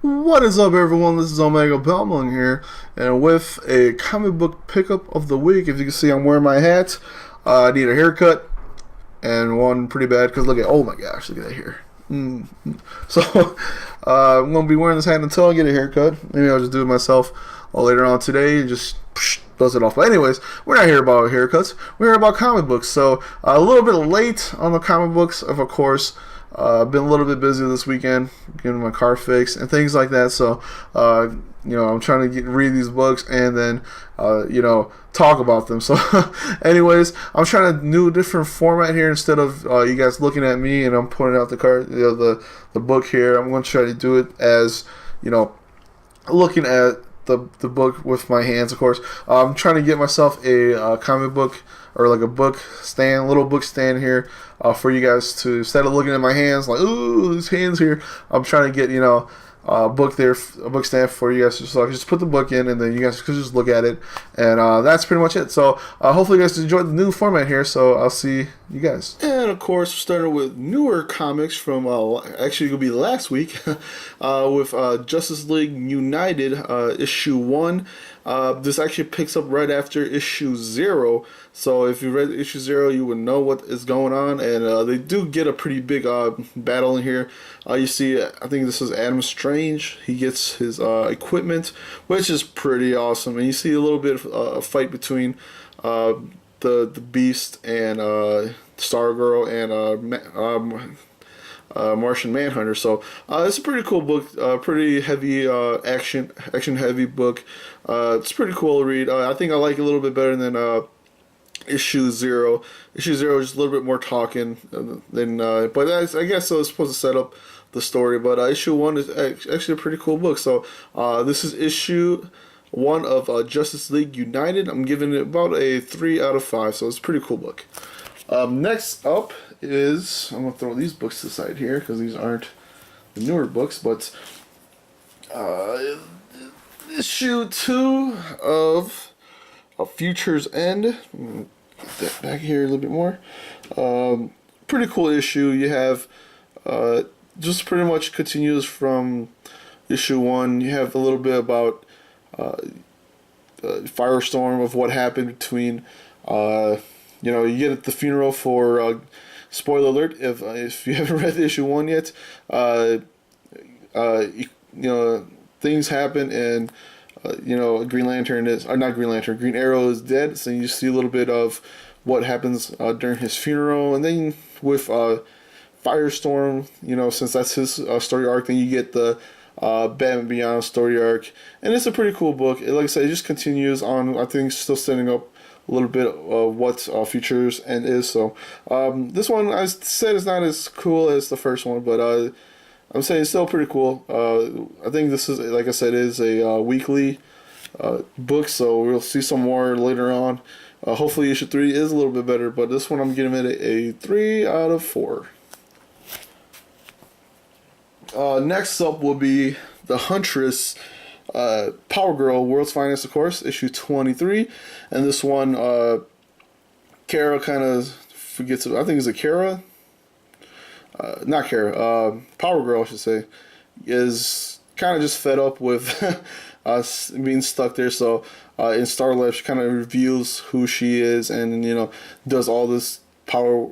What is up, everyone? This is Omegabalmung here, and with a comic book pickup of the week. If you can see, I'm wearing my hat. I need a haircut, and one pretty bad because look at, oh my gosh, look at that hair. So I'm gonna be wearing this hat until I get a haircut. Maybe I'll just do it myself later on today and just buzz it off. But anyways, we're not here about haircuts. We're here about comic books. So a little bit late on the comic books, of course. Been a little bit busy this weekend, getting my car fixed and things like that. So, I'm trying to read these books and then, talk about them. So, anyways, I'm trying to do a different format here instead of you guys looking at me and I'm pointing out the book here. I'm going to try to do it as, looking at the book with my hands, of course. I'm trying to get myself a comic book or like a book stand, little book stand here for you guys to, instead of looking at my hands like, ooh, these hands here, I'm trying to get, a book there, a book stand for you guys. So I can just put the book in and then you guys can just look at it. And that's pretty much it. So hopefully you guys enjoyed the new format here. So I'll see you guys. And of course, starting with newer comics from actually it'll be last week with Justice League United issue 1. This actually picks up right after issue 0. So if you read issue 0, you would know what is going on. And they do get a pretty big battle in here. You see, I think this is Adam Strange. He gets his equipment, which is pretty awesome. And you see a little bit of a fight between the Beast and Stargirl and Martian Manhunter. So it's a pretty cool book, pretty heavy action heavy book. It's pretty cool to read. I think I like it a little bit better than issue 0. Issue 0 is just a little bit more talking than, but I guess so. It's supposed to set up the story. But issue 1 is actually a pretty cool book. So this is issue 1 of Justice League United. I'm giving it about a 3 out of 5. So it's a pretty cool book. Next up is, I'm going to throw these books to the side here because these aren't the newer books, but issue 2 of Future's End. Get that back here a little bit more. Pretty cool issue. You have just pretty much continues from issue 1. You have a little bit about Firestorm, of what happened between you get at the funeral for spoiler alert if you haven't read issue 1 yet. Things happen and Green Lantern is, or not Green Lantern, Green Arrow is dead. So you see a little bit of what happens during his funeral, and then with Firestorm, since that's his story arc, then you get the Batman Beyond story arc, and it's a pretty cool book. Like I said, it just continues on. I think still setting up a little bit of what Future's End is. So this one, I said, is not as cool as the first one, but I'm saying it's still pretty cool. I think this is, like I said, is a weekly book, so we'll see some more later on. Hopefully issue 3 is a little bit better, but this one I'm giving it a 3 out of 4. Next up will be The Huntress, Power Girl, World's Finest, of course, issue 23. And this one, Kara kind of forgets it. I think it's a Kara? Not Kara, Power Girl, I should say, is kind of just fed up with being stuck there. So in Star Lab, she kind of reveals who she is and, does all this power,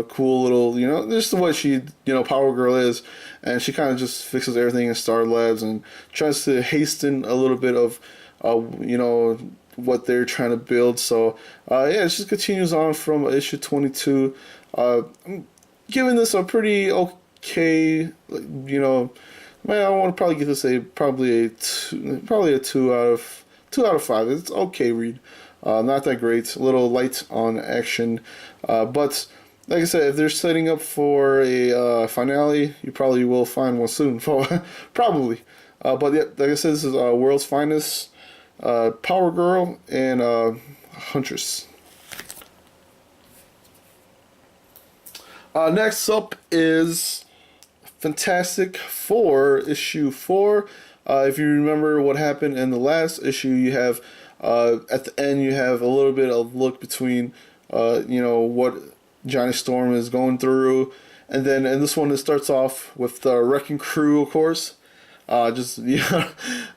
cool little, just what she, Power Girl is. And she kind of just fixes everything in Star Labs and tries to hasten a little bit of, what they're trying to build. So, it just continues on from issue 22. I'm giving this a pretty okay, I want to probably give this probably a 2 out of 5. It's okay read. Not that great. A little light on action, but like I said, if they're setting up for a finale, you probably will find one soon. Probably. But yeah, like I said, this is World's Finest, Power Girl, and Huntress. Next up is Fantastic Four, issue 4. If you remember what happened in the last issue, you have at the end you have a little bit of look between what Johnny Storm is going through, and then in this one it starts off with the Wrecking Crew, of course. just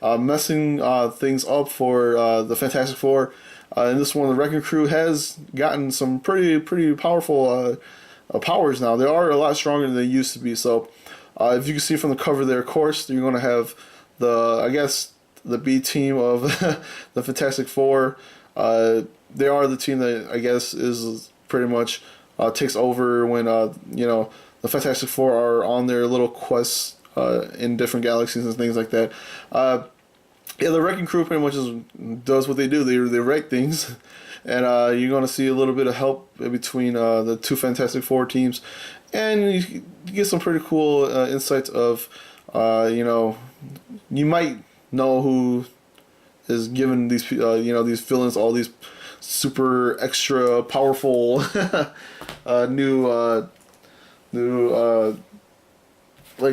messing things up for the Fantastic Four. In this one, the Wrecking Crew has gotten some pretty powerful powers now. They are a lot stronger than they used to be. So, if you can see from the cover there, of course, you're going to have the B team of the Fantastic Four. They are the team that I guess is pretty much takes over when the Fantastic Four are on their little quests in different galaxies and things like that. Yeah, the Wrecking Crew pretty much does what they do. They wreck things, and you're going to see a little bit of help between the two Fantastic Four teams, and you get some pretty cool insights of, you might know who is giving these these villains all these super extra powerful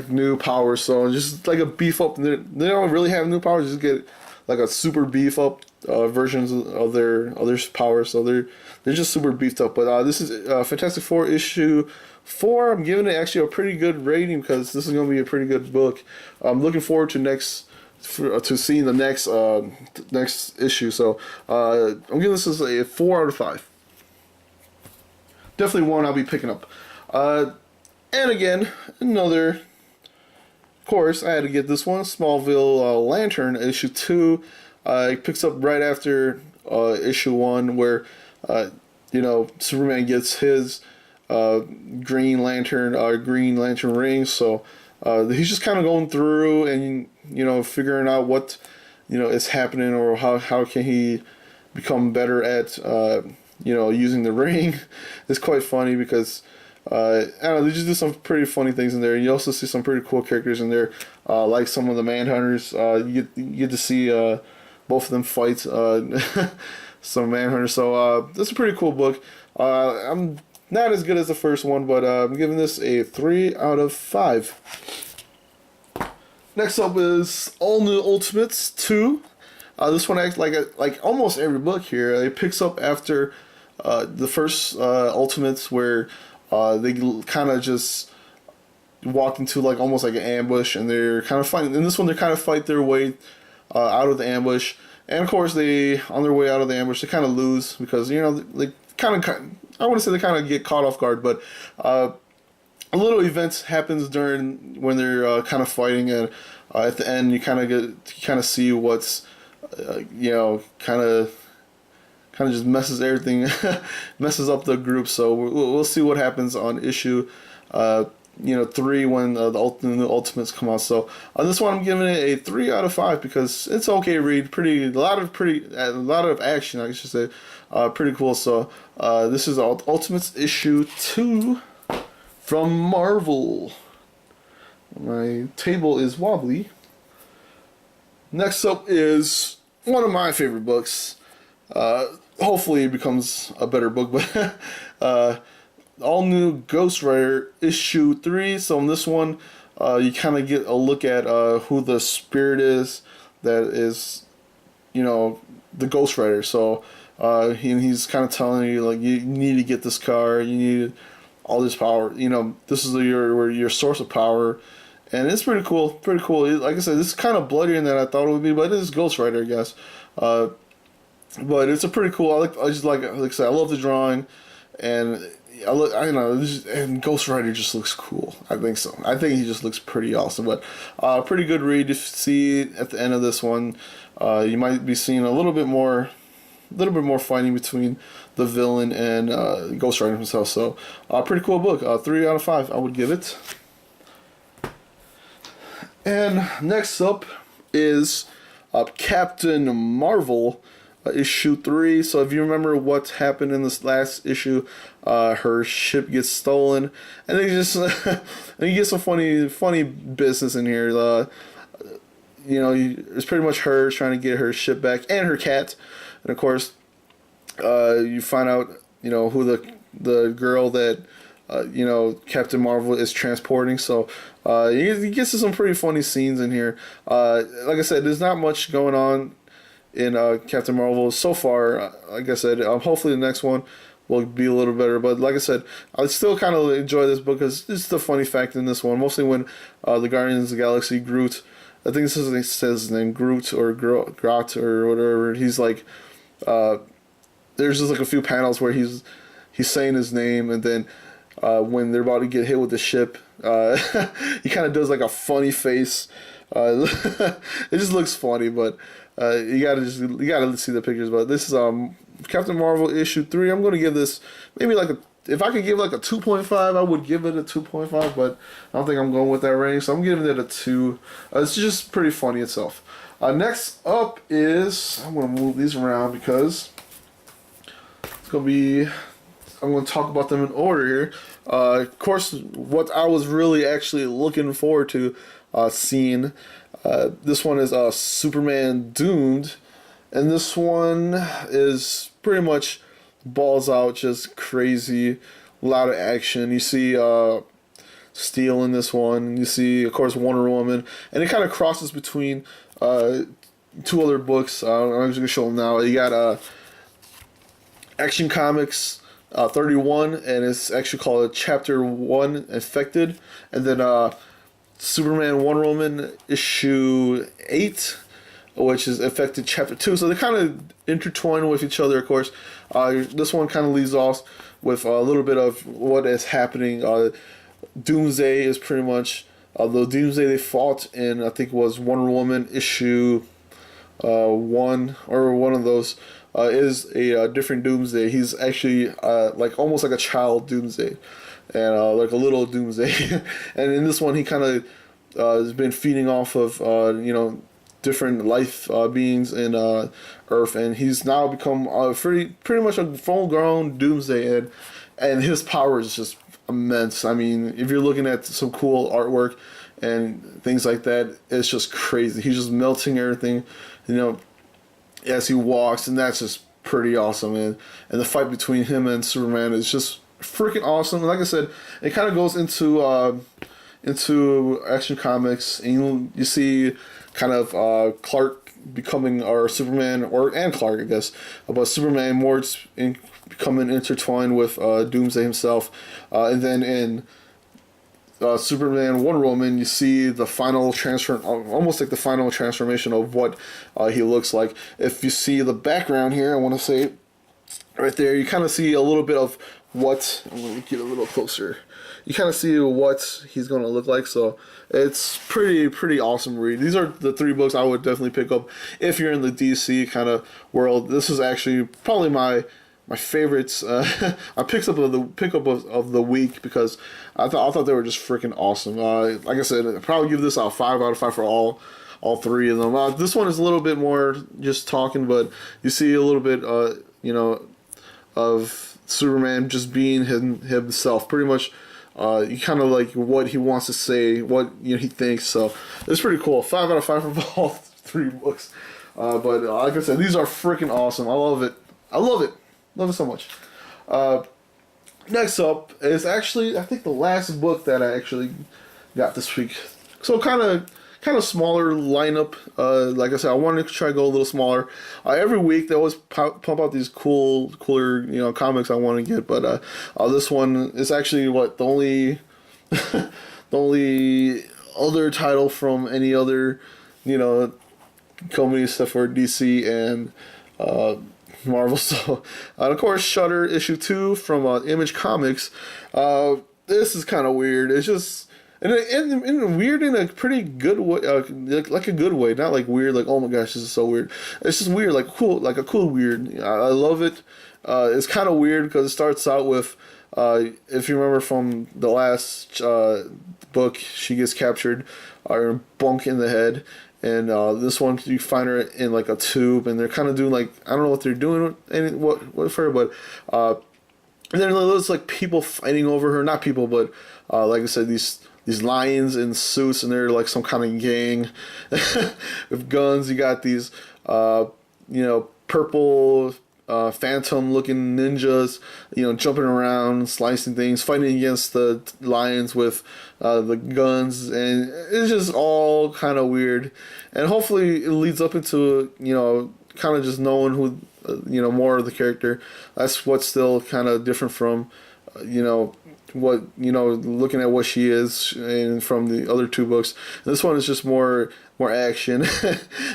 new powers. So just like a beef up. They don't really have new powers. Just get like a super beef up versions of their powers. So they're just super beefed up. But this is Fantastic Four issue 4. I'm giving it actually a pretty good rating because this is going to be a pretty good book. I'm looking forward to seeing the next issue. So I'm giving this as a 4 out of 5. Definitely one I'll be picking up. And again, of course, I had to get this one, Smallville Lantern, issue 2. It picks up right after issue 1, where Superman gets his Green Lantern ring. So he's just kind of going through and figuring out what is happening, or how can he become better at using the ring. It's quite funny because I don't know, they just do some pretty funny things in there. You also see some pretty cool characters in there, like some of the Manhunters. You get to see both of them fight some Manhunters. So it's a pretty cool book. I'm not as good as the first one, but I'm giving this a 3 out of 5. Next up is All New Ultimates 2. This one acts like almost every book here. It picks up after the first Ultimates, where they kind of just walked into almost like an ambush, and they're kind of fighting. In this one, they kind of fight their way out of the ambush, and of course, on their way out of the ambush, they kind of lose because they kind of, I want to say they kind of get caught off guard, but a little events happens during when they're kind of fighting, and at the end, you kind of see what's kind of just messes everything, messes up the group. So we'll see what happens on issue 3 when the new Ultimates come out. So on this one, I'm giving it a 3 out of 5 because it's okay read. A lot of action, I should say. Pretty cool. So this is Ultimates issue 2 from Marvel. My table is wobbly. Next up is one of my favorite books. Hopefully it becomes a better book, but all new Ghost Rider issue 3. So in this one, you kind of get a look at who the spirit is that is, the Ghost Rider. So he's kind of telling you you need to get this car, you need all this power. This is your source of power, and it's pretty cool. Pretty cool. Like I said, this is kind of bloodier than I thought it would be, but it is Ghost Rider, I guess. But it's a pretty cool. I just like I said, I love the drawing, and and Ghost Rider just looks cool. I think so. I think he just looks pretty awesome. But pretty good read. You see at the end of this one, you might be seeing a little bit more fighting between the villain and Ghost Rider himself. So pretty cool book. 3 out of 5 I would give it. And next up is Captain Marvel, issue 3. So if you remember what happened in this last issue, her ship gets stolen, and they just and you get some funny business in here. It's pretty much her trying to get her ship back and her cat, and of course, you find out who the girl that Captain Marvel is transporting. So you get to some pretty funny scenes in here. Like I said, there's not much going on in Captain Marvel so far. Like I said, hopefully the next one will be a little better. But like I said, I still kind of enjoy this book because it's the funny fact in this one. Mostly when the Guardians of the Galaxy Groot I think this is says his name, Groot or Grot or whatever. He's like, there's just like a few panels where he's saying his name, and then when they're about to get hit with the ship, he kind of does like a funny face. It just looks funny, but you gotta see the pictures. But this is Captain Marvel issue 3. I'm gonna give this maybe like if I could give like a 2.5, I would give it a 2.5, but I don't think I'm going with that range, so I'm giving it a 2. It's just pretty funny itself. Next up is, I'm going to move these around because it's going to be, I'm going to talk about them in order here. Of course, what I was really actually looking forward to seeing, this one is Superman Doomed, and this one is pretty much balls out, just crazy, a lot of action. You see Steel in this one. You see, of course, Wonder Woman, and it kind of crosses between 2 other books. I'm just gonna show them now. You got Action Comics 31, and it's actually called Chapter 1 Infected, and then Superman Wonder Woman issue 8, which is Affected Chapter 2. So they kind of intertwine with each other, of course. This one kind of leads off with a little bit of what is happening. Doomsday is pretty much, the Doomsday they fought in, I think it was Wonder Woman issue 1, or one of those, is a different Doomsday. He's actually like almost like a child Doomsday, and like a little Doomsday. And in this one, he kind of has been feeding off of, different life beings in Earth, and he's now become pretty much a full-grown Doomsday, and his power is just immense. I mean, if you're looking at some cool artwork and things like that, it's just crazy. He's just melting everything, as he walks, and that's just pretty awesome. And the fight between him and Superman is just freaking awesome. And like I said, it kind of goes into Action Comics, and you see kind of Clark becoming, or Superman, and Clark, I guess, but Superman more becoming intertwined with Doomsday himself, and then in Superman Wonder Woman, you see the final almost like the final transformation of what he looks like. If you see the background here, I want to say right there, you kind of see a little bit of what, I'm going to get a little closer. You kind of see what he's going to look like, so it's pretty awesome read. These are the 3 books I would definitely pick up if you're in the DC kind of world. This is actually probably my favorites. I picked up of the week because I thought they were just freaking awesome. Like I said, I'd probably give this a 5 out of 5 for all 3 of them. This one is a little bit more just talking, but you see a little bit, of Superman just being himself, pretty much. You kind of like what he wants to say, what he thinks. So it's pretty cool. 5 out of 5 for all 3 books. But like I said, these are freaking awesome. I love it. Love it so much. Next up is actually, I think, the last book that I actually got this week. So kind of smaller lineup. Like I said, I wanted to try to go a little smaller. Every week they always pump out these cooler comics I want to get. But this one is actually the only the only other title from any other company except for DC and Marvel. So of course, Shutter issue 2 from Image Comics. This is kind of weird. It's just and weird in a pretty good way, like a good way, not like weird, like oh my gosh, this is so weird. It's just weird, like cool, like a cool weird. I love it. It's kind of weird because it starts out with, if you remember from the last book, she gets captured, or bunk in the head, and this one you find her in like a tube, and they're kind of doing like, I don't know what they're doing, what for her, but and then there's like people fighting over her, not people, but like I said, these lions in suits, and they're like some kind of gang with guns. You got these, purple phantom-looking ninjas, jumping around, slicing things, fighting against the lions with the guns, and it's just all kind of weird. And hopefully, it leads up into kind of just knowing who, more of the character. That's what's still kind of different from, looking at what she is and from the other 2 books. This one is just more more action,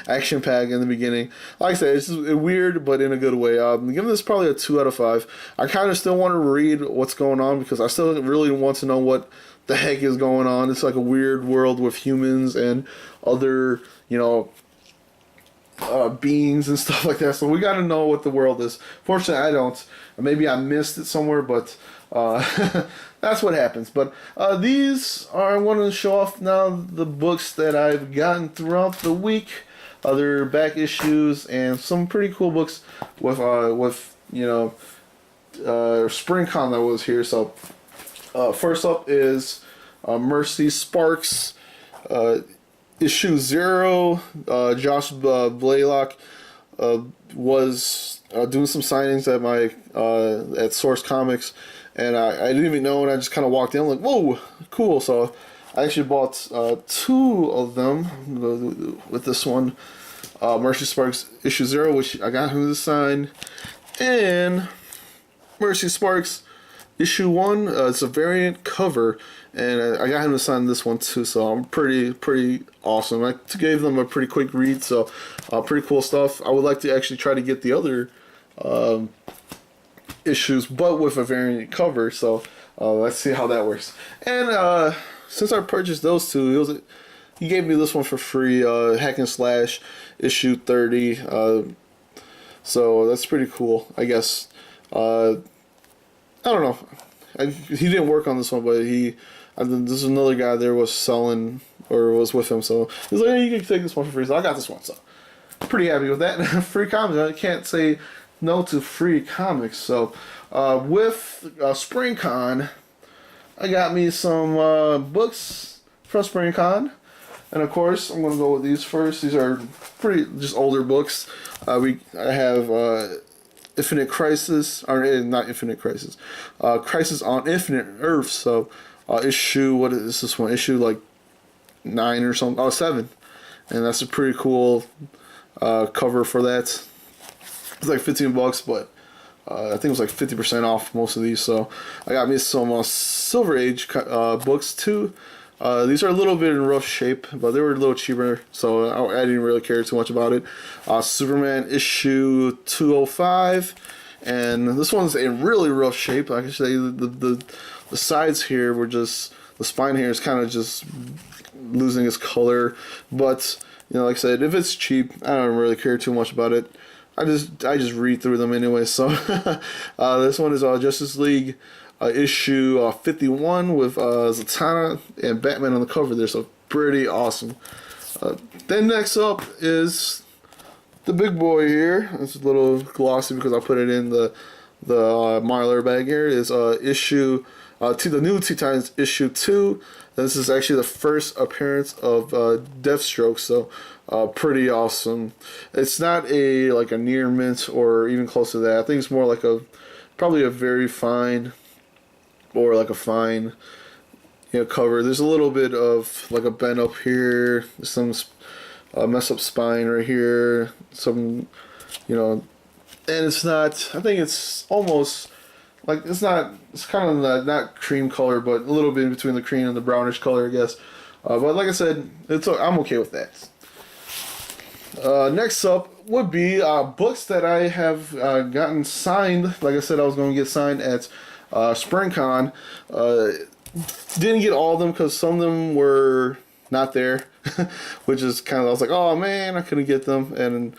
action pack in the beginning. Like I said, it's just weird, but in a good way. I'm giving this probably a 2 out of 5. I kind of still want to read what's going on because I still really want to know what the heck is going on. It's like a weird world with humans and other, beings and stuff like that. So we got to know what the world is. Fortunately, I don't. Maybe I missed it somewhere, but that's what happens. But these are, I want to show off now the books that I've gotten throughout the week. Other back issues and some pretty cool books with SpringCon that was here. So first up is Mercy Sparks. Issue 0, Josh Blaylock was doing some signings at my at Source Comics, and I didn't even know, and I just kind of walked in like, whoa, cool. So I actually bought 2 of them with this one, Mercy Sparks Issue 0, which I got him to sign, and Mercy Sparks Issue 1. It's a variant cover, and I got him to sign this one too, so I'm pretty awesome. I gave them a pretty quick read, so pretty cool stuff. I would like to actually try to get the other issues, but with a variant cover, so let's see how that works. And since I purchased those 2, he gave me this one for free, Hack and Slash Issue 30, so that's pretty cool, I guess. I don't know. He didn't work on this one, but this is another guy there was selling or was with him. So he's like, hey, you can take this one for free. So I got this one. So pretty happy with that. Free comics. I can't say no to free comics. So with SpringCon, I got me some books from SpringCon. And of course, I'm going to go with these first. These are pretty just older books. I have Infinite Crisis, or not Infinite Crisis, Crisis on Infinite Earths. So issue, what is this one? Issue like 9 or something. Oh, 7, and that's a pretty cool cover for that. It's like $15, but I think it was like 50% off most of these. So I got me some Silver Age books too. These are a little bit in rough shape, but they were a little cheaper, so I didn't really care too much about it. Superman issue 205, and this one's in really rough shape. I can say the sides here were just, the spine here is kind of just losing its color, but like I said, if it's cheap, I don't really care too much about it. I just read through them anyway. So this one is Justice League issue 51 with Zatanna and Batman on the cover there, so pretty awesome. Then next up is the big boy here. It's a little glossy because I put it in the Mylar bag here. Is issue to the new Teen Titans issue 2. This is actually the first appearance of Deathstroke, so pretty awesome. It's not like a near mint or even close to that. I think it's more like probably a very fine, or like a fine cover. There's a little bit of like a bend up here, some mess up spine right here, some and it's not, I think it's almost like, it's kind of not cream color, but a little bit in between the cream and the brownish color, I guess. But like I said, I'm okay with that. Next up would be books that I have gotten signed. Like I said, I was going to get signed at SpringCon. Didn't get all of them because some of them were not there, which is kind of, I was like, oh man, I couldn't get them, and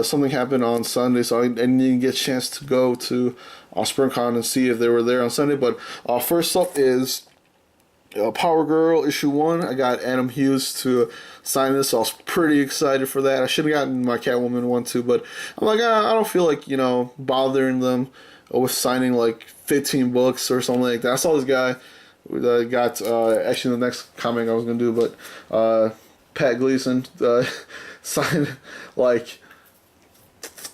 something happened on Sunday, so I didn't get a chance to go to SpringCon and see if they were there on Sunday. But first up is Power Girl issue 1. I got Adam Hughes to sign this, so I was pretty excited for that. I should have gotten my Catwoman one too, but I'm like, I don't feel like bothering them with signing like 15 books or something like that. I saw this guy got actually the next comic I was gonna do, but Pat Gleason signed like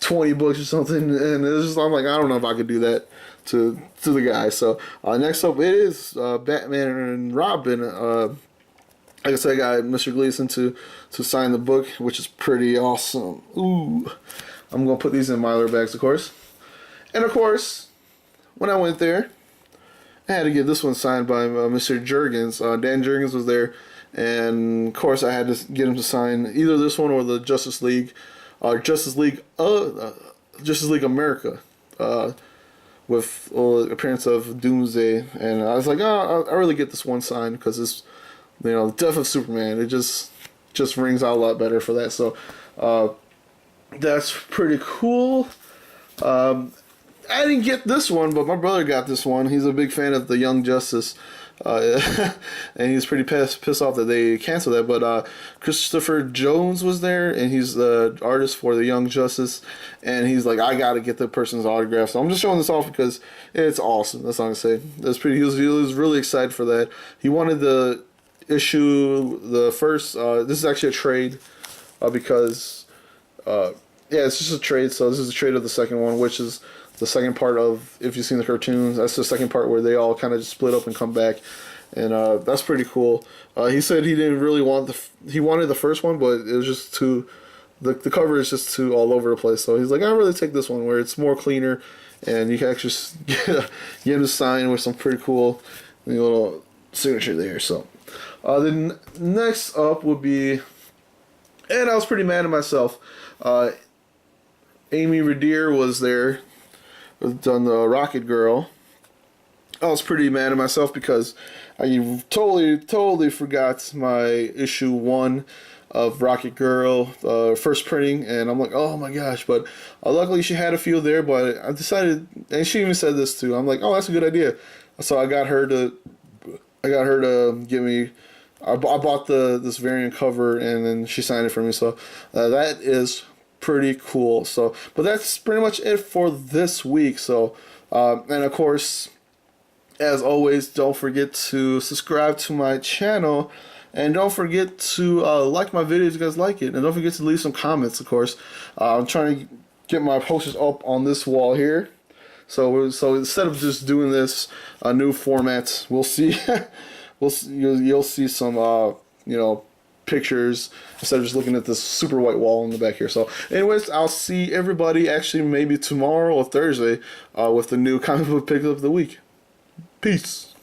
20 books or something, and it's just, I'm like, I don't know if I could do that to the guy. So next up it is Batman and Robin. Like I said, I got Mr. Gleason to sign the book, which is pretty awesome. Ooh, I'm gonna put these in Mylar bags, of course. And of course, when I went there, I had to get this one signed by Mr. Jurgens. Dan Jurgens was there, and of course I had to get him to sign either this one or the Justice League, Justice League America, with appearance of Doomsday, and I was like, oh, I really get this one signed because it's, the death of Superman. It just rings out a lot better for that. So that's pretty cool. I didn't get this one, but my brother got this one. He's a big fan of the Young Justice, and he's pretty pissed off that they canceled that. But Christopher Jones was there, and he's the artist for the Young Justice, and he's like, I gotta get the person's autograph. So I'm just showing this off because it's awesome. That's all I'm gonna say. That's pretty. He was really excited for that. He wanted the issue, the first. This is actually a trade, because it's just a trade. So this is a trade of the second one, which is the second part of, if you've seen the cartoons, that's the second part where they all kind of just split up and come back, and that's pretty cool. He said he didn't really want he wanted the first one, but it was just too, the cover is just too all over the place. So he's like, I'd really take this one where it's more cleaner, and you can actually get him to sign with some pretty cool little signature there. So then next up would be, and I was pretty mad at myself. Amy Redier was there, done the Rocket Girl. I was pretty mad at myself because I totally forgot my issue 1 of Rocket Girl, first printing, and I'm like, oh my gosh. But luckily she had a few there, but I decided, and she even said this too, I'm like, oh, that's a good idea. So I got her to give me, I bought this variant cover, and then she signed it for me. So that is pretty cool. So, but that's pretty much it for this week. So, and of course, as always, don't forget to subscribe to my channel, and don't forget to like my videos if you guys like it, and don't forget to leave some comments. Of course, I'm trying to get my posters up on this wall here. So instead of just doing this new format, we'll see. You'll see some pictures instead of just looking at this super white wall in the back here. So anyways, I'll see everybody actually maybe tomorrow or Thursday with the new comic book pickup of the week. Peace.